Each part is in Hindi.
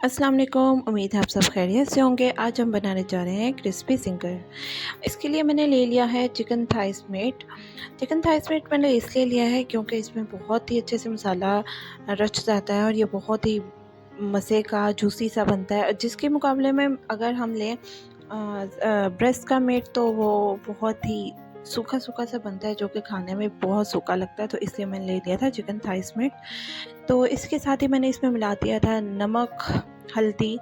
अस्सलाम वालेकुम। उम्मीद है आप सब खैरियत से होंगे। आज हम बनाने जा रहे हैं क्रिस्पी फिंगर। इसके लिए मैंने ले लिया है चिकन थाई स्मेट। चिकन थाई स्मेट मैंने इसलिए लिया है क्योंकि इसमें बहुत ही अच्छे से मसाला रच जाता है और ये बहुत ही मज़े का जूसी सा बनता है, जिसके मुकाबले में अगर हम लें ब्रेस्ट का मीट तो वो बहुत ही सूखा सूखा सा बनता है, जो कि खाने में बहुत सूखा लगता है। तो इसलिए मैंने ले लिया था चिकन थाई स्मेट। तो इसके साथ ही मैंने इसमें मिला दिया था नमक, हल्दी,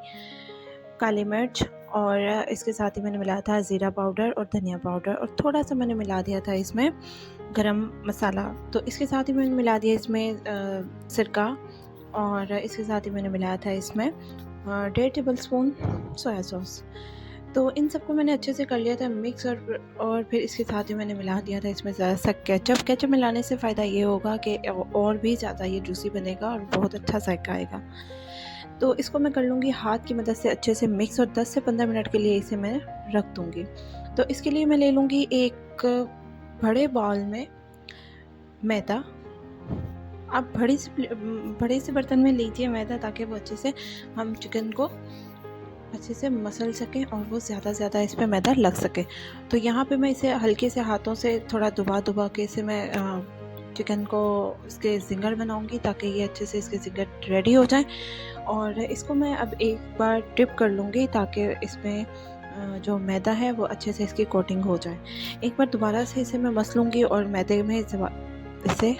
काली मिर्च, और इसके साथ ही मैंने मिलाया था ज़ीरा पाउडर और धनिया पाउडर, और थोड़ा सा मैंने मिला दिया था इसमें गरम मसाला। तो इसके साथ ही मैंने मिला दिया इसमें सिरका, और इसके साथ ही मैंने मिलाया था इसमें 1.5 टेबल स्पून सोया सॉस। तो इन सबको मैंने अच्छे से कर लिया था मिक्स, और फिर इसके साथ ही मैंने मिला दिया था इसमें ज़रा सा केचप। केचप मिलाने से फ़ायदा ये होगा कि और भी ज़्यादा ये जूसी बनेगा और बहुत अच्छा जायका आएगा। तो इसको मैं कर लूँगी हाथ की मदद से अच्छे से मिक्स, और 10 से 15 मिनट के लिए इसे मैं रख दूँगी। तो इसके लिए मैं ले लूँगी एक बड़े बाउल में मैदा। आप बड़े से बर्तन में लीजिए मैदा, ताकि वो अच्छे से हम चिकन को अच्छे से मसल सकें और वो ज़्यादा से ज़्यादा इस पर मैदा लग सके। तो यहाँ पे मैं इसे हल्के से हाथों से थोड़ा दबा के इसे मैं चिकन को इसके ज़िंगर बनाऊंगी, ताकि ये अच्छे से इसके ज़िंगर रेडी हो जाएं। और इसको मैं अब एक बार डिप कर लूँगी, ताकि इसमें जो मैदा है वो अच्छे से इसकी कोटिंग हो जाए। एक बार दोबारा से इसे मैं मस लूँगी और मैदे में इसे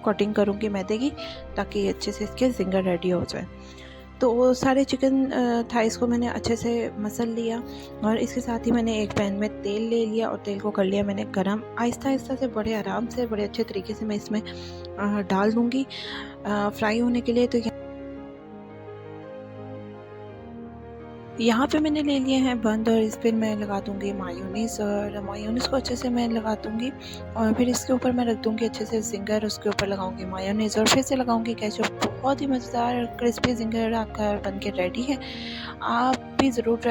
कोटिंग करूँगी मैदे की, ताकि ये अच्छे से इसके ज़िंगर रेडी हो जाए। तो वो सारे चिकन थाइस को मैंने अच्छे से मसल लिया, और इसके साथ ही मैंने एक पैन में तेल ले लिया और तेल को कर लिया मैंने गरम। आहिस्ता आहिस्ता से बड़े आराम से बड़े अच्छे तरीके से मैं इसमें डाल दूँगी फ्राई होने के लिए। तो यहाँ पे मैंने ले लिए हैं बंद, और इस पर मैं लगा दूँगी मायोनीज़, और मायोनीज़ को अच्छे से मैं लगा दूँगी, और फिर इसके ऊपर मैं रख दूँगी अच्छे से ज़िंगर। उसके ऊपर लगाऊँगी मायोनीज़ और फिर से लगाऊँगी केचप। बहुत ही मज़ेदार क्रिस्पी ज़िंगर आपका बन के रेडी है। आप भी ज़रूर ट्राई